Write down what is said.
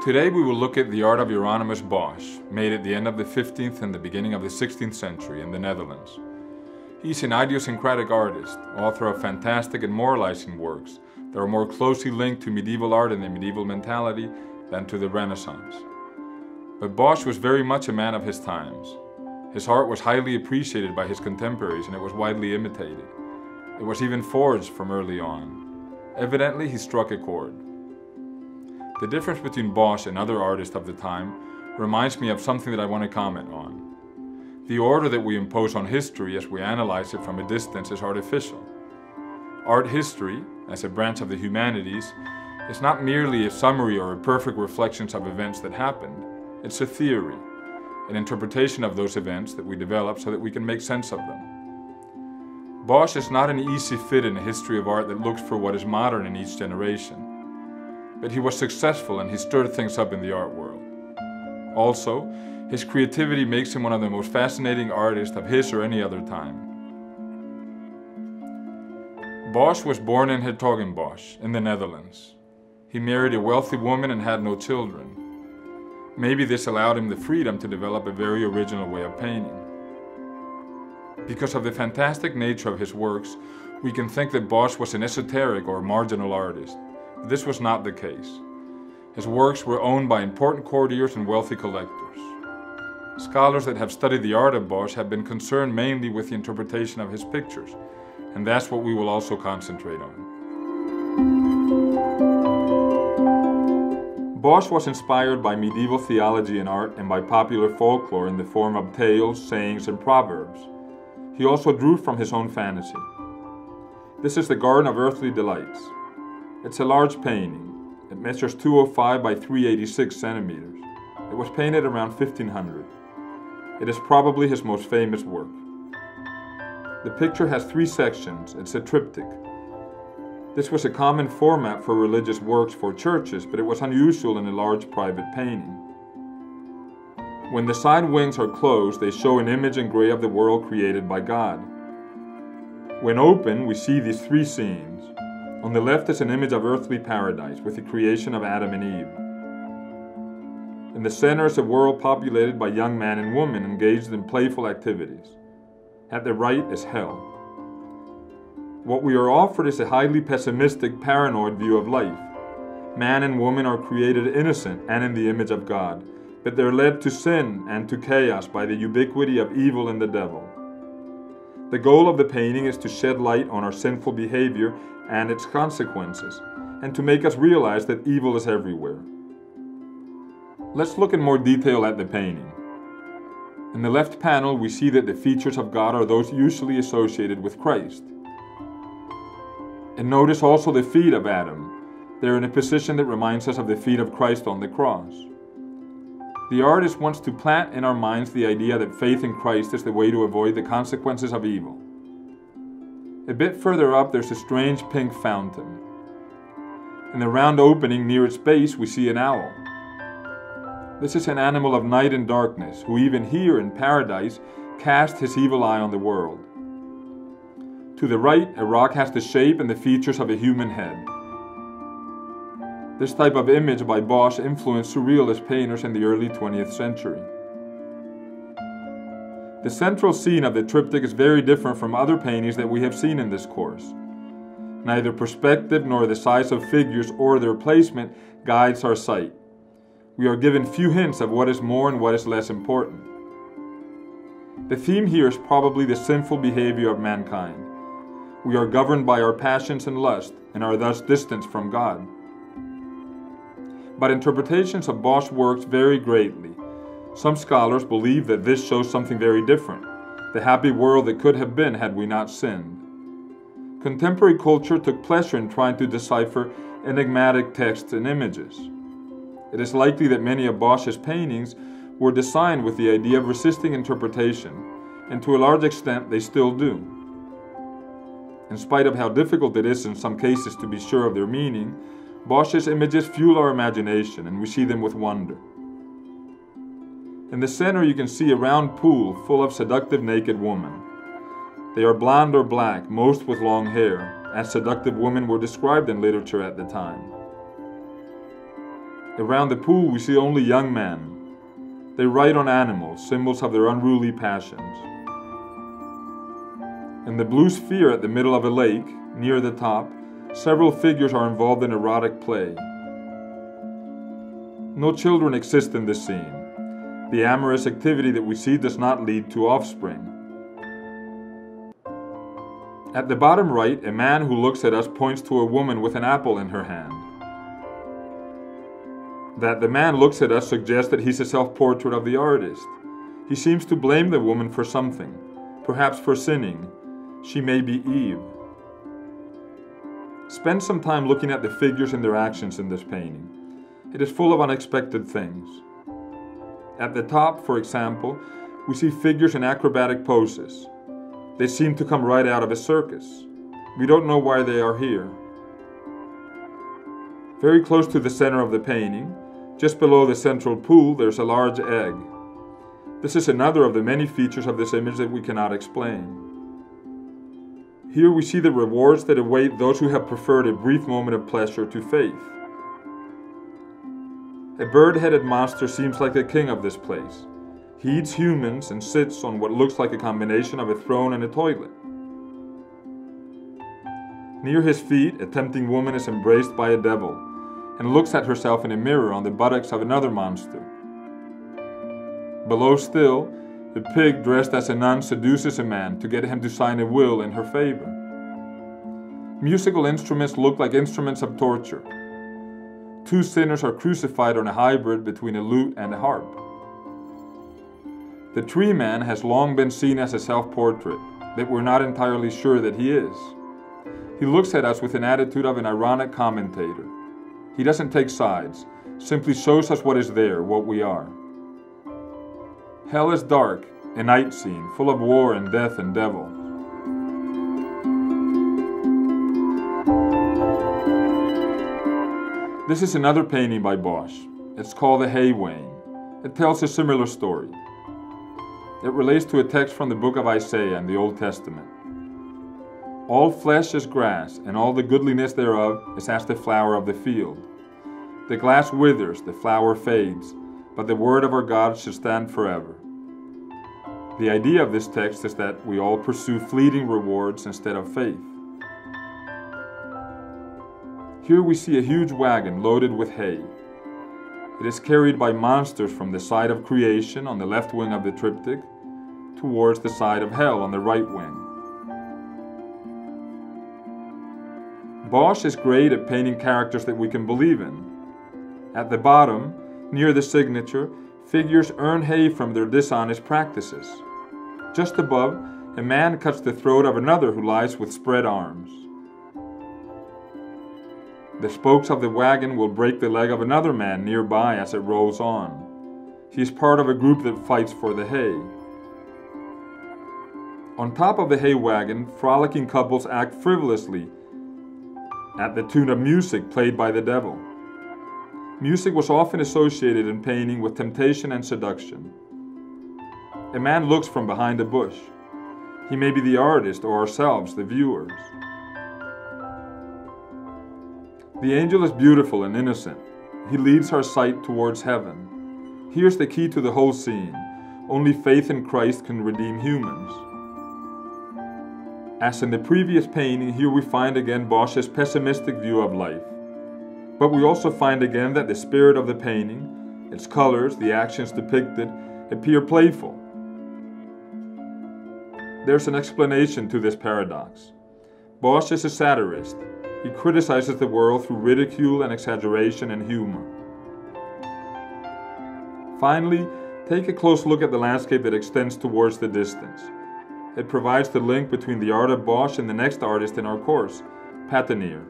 Today we will look at the art of Hieronimus Bosch, made at the end of the 15th and the beginning of the 16th century in the Netherlands. He's an idiosyncratic artist, author of fantastic and moralizing works that are more closely linked to medieval art and the medieval mentality than to the Renaissance. But Bosch was very much a man of his times. His art was highly appreciated by his contemporaries and it was widely imitated. It was even forged from early on. Evidently, he struck a chord. The difference between Bosch and other artists of the time reminds me of something that I want to comment on. The order that we impose on history as we analyze it from a distance is artificial. Art history, as a branch of the humanities, is not merely a summary or a perfect reflection of events that happened. It's a theory, an interpretation of those events that we develop so that we can make sense of them. Bosch is not an easy fit in a history of art that looks for what is modern in each generation. But he was successful and he stirred things up in the art world. Also, his creativity makes him one of the most fascinating artists of his or any other time. Bosch was born in Hieronimus in the Netherlands. He married a wealthy woman and had no children. Maybe this allowed him the freedom to develop a very original way of painting. Because of the fantastic nature of his works, we can think that Bosch was an esoteric or marginal artist. This was not the case. His works were owned by important courtiers and wealthy collectors. Scholars that have studied the art of Bosch have been concerned mainly with the interpretation of his pictures, and that's what we will also concentrate on. Bosch was inspired by medieval theology and art and by popular folklore in the form of tales, sayings, and proverbs. He also drew from his own fantasy. This is the Garden of Earthly Delights. It's a large painting. It measures 205 by 386 centimeters. It was painted around 1500. It is probably his most famous work. The picture has 3 sections. It's a triptych. This was a common format for religious works for churches, but it was unusual in a large private painting. When the side wings are closed, they show an image in gray of the world created by God. When open, we see these 3 scenes. On the left is an image of earthly paradise with the creation of Adam and Eve. In the center is a world populated by young man and woman engaged in playful activities. At the right is hell. What we are offered is a highly pessimistic, paranoid view of life. Man and woman are created innocent and in the image of God, but they're led to sin and to chaos by the ubiquity of evil and the devil. The goal of the painting is to shed light on our sinful behavior and its consequences, and to make us realize that evil is everywhere. Let's look in more detail at the painting. In the left panel, we see that the features of God are those usually associated with Christ. And notice also the feet of Adam. They're in a position that reminds us of the feet of Christ on the cross. The artist wants to plant in our minds the idea that faith in Christ is the way to avoid the consequences of evil. A bit further up, there's a strange pink fountain. In the round opening near its base, we see an owl. This is an animal of night and darkness, who even here in paradise cast his evil eye on the world. To the right, a rock has the shape and the features of a human head. This type of image by Bosch influenced surrealist painters in the early 20th century. The central scene of the triptych is very different from other paintings that we have seen in this course. Neither perspective nor the size of figures or their placement guides our sight. We are given few hints of what is more and what is less important. The theme here is probably the sinful behavior of mankind. We are governed by our passions and lust and are thus distanced from God. But interpretations of Bosch's works vary greatly. Some scholars believe that this shows something very different, the happy world that could have been had we not sinned. Contemporary culture took pleasure in trying to decipher enigmatic texts and images. It is likely that many of Bosch's paintings were designed with the idea of resisting interpretation, and to a large extent they still do. In spite of how difficult it is in some cases to be sure of their meaning, Bosch's images fuel our imagination and we see them with wonder. In the center you can see a round pool full of seductive naked women. They are blonde or black, most with long hair, as seductive women were described in literature at the time. Around the pool we see only young men. They ride on animals, symbols of their unruly passions. In the blue sphere at the middle of a lake, near the top, several figures are involved in erotic play. No children exist in this scene. The amorous activity that we see does not lead to offspring. At the bottom right, a man who looks at us points to a woman with an apple in her hand. That the man looks at us suggests that he's a self-portrait of the artist. He seems to blame the woman for something, perhaps for sinning. She may be Eve. Spend some time looking at the figures and their actions in this painting. It is full of unexpected things. At the top, for example, we see figures in acrobatic poses. They seem to come right out of a circus. We don't know why they are here. Very close to the center of the painting, just below the central pool, there's a large egg. This is another of the many features of this image that we cannot explain. Here we see the rewards that await those who have preferred a brief moment of pleasure to faith. A bird-headed monster seems like the king of this place. He eats humans and sits on what looks like a combination of a throne and a toilet. Near his feet, a tempting woman is embraced by a devil and looks at herself in a mirror on the buttocks of another monster. Below still, a pig dressed as a nun seduces a man to get him to sign a will in her favor. Musical instruments look like instruments of torture. Two sinners are crucified on a hybrid between a lute and a harp. The tree man has long been seen as a self-portrait, but we're not entirely sure that he is. He looks at us with an attitude of an ironic commentator. He doesn't take sides, simply shows us what is there, what we are. Hell is dark, a night scene, full of war and death and devil. This is another painting by Bosch. It's called The Hay Wain. It tells a similar story. It relates to a text from the book of Isaiah in the Old Testament. All flesh is grass, and all the goodliness thereof is as the flower of the field. The grass withers, the flower fades, but the word of our God shall stand forever. The idea of this text is that we all pursue fleeting rewards instead of faith. Here we see a huge wagon loaded with hay. It is carried by monsters from the side of creation on the left wing of the triptych towards the side of hell on the right wing. Bosch is great at painting characters that we can believe in. At the bottom, near the signature, figures earn hay from their dishonest practices. Just above, a man cuts the throat of another who lies with spread arms. The spokes of the wagon will break the leg of another man nearby as it rolls on. He is part of a group that fights for the hay. On top of the hay wagon, frolicking couples act frivolously at the tune of music played by the devil. Music was often associated in painting with temptation and seduction. A man looks from behind a bush. He may be the artist or ourselves, the viewers. The angel is beautiful and innocent. He leads our sight towards heaven. Here's the key to the whole scene. Only faith in Christ can redeem humans. As in the previous painting, here we find again Bosch's pessimistic view of life. But we also find again that the spirit of the painting, its colors, the actions depicted, appear playful. There's an explanation to this paradox. Bosch is a satirist. He criticizes the world through ridicule and exaggeration and humor. Finally, take a close look at the landscape that extends towards the distance. It provides the link between the art of Bosch and the next artist in our course, Patinier.